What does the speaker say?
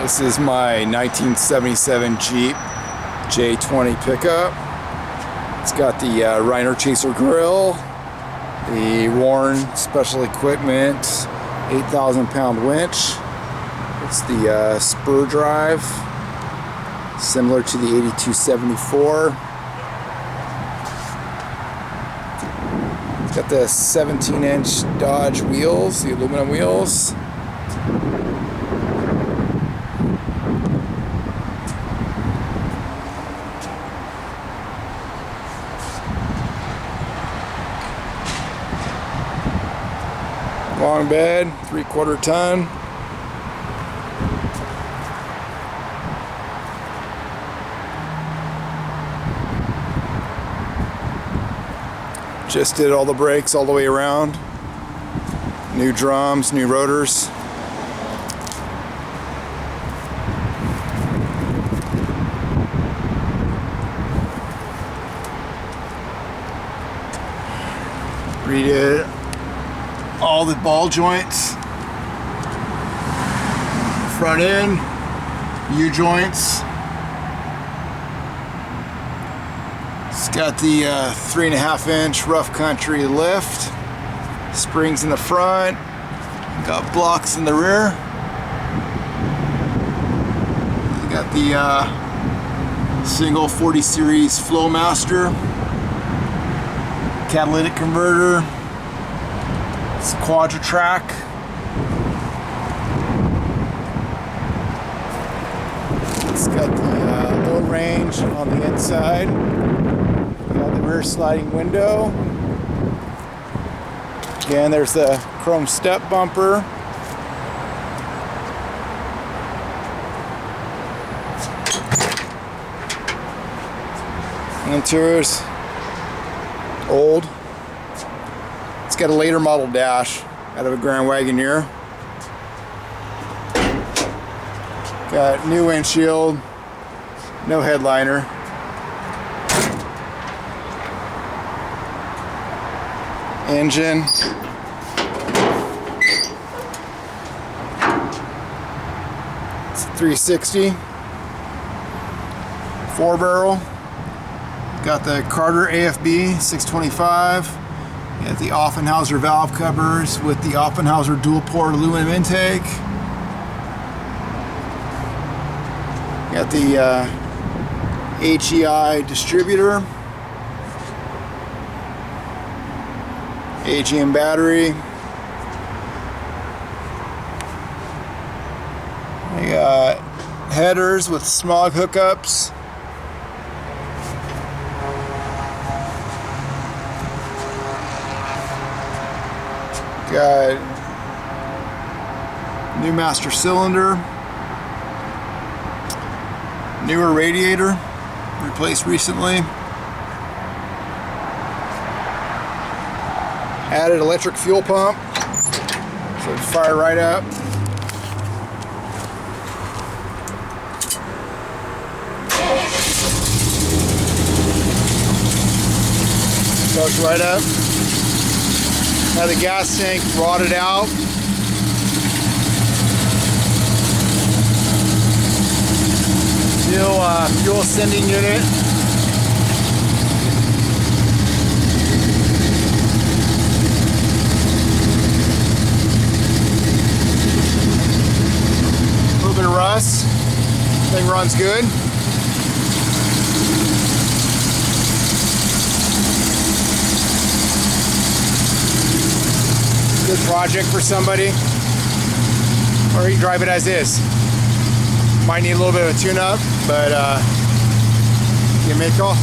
This is my 1977 Jeep J20 pickup. It's got the Rhino Chaser grill, the Warren special equipment 8,000 pound winch. It's the spur drive, similar to the 8274. It's got the 17-inch Dodge wheels, the aluminum wheels. Long bed, 3/4 ton. Just did all the brakes all the way around. New drums, new rotors. Redid all the ball joints, front end, U-joints. It's got the 3.5-inch rough country lift, springs in the front, got blocks in the rear. You got the single 40 series Flowmaster, catalytic converter. It's quadra-track. It's got the low range on the inside. You got the rear sliding window. Again, there's the chrome step bumper. Interior's old. It's got a later model dash out of a Grand Wagoneer. Got new windshield, no headliner. Engine. It's a 360. 4-barrel. Got the Carter AFB 625. Got the Offenhauser valve covers with the Offenhauser dual port aluminum intake. Got the HEI distributor, AGM battery. We got headers with smog hookups. Got new master cylinder, newer radiator, replaced recently. Added electric fuel pump, so it'd fire right up. Starts right up. Now the gas tank rotted out. New fuel sending unit. A little bit of rust. Thing runs good. Good project for somebody, or you drive it as is. Might need a little bit of a tune-up, but give me a call.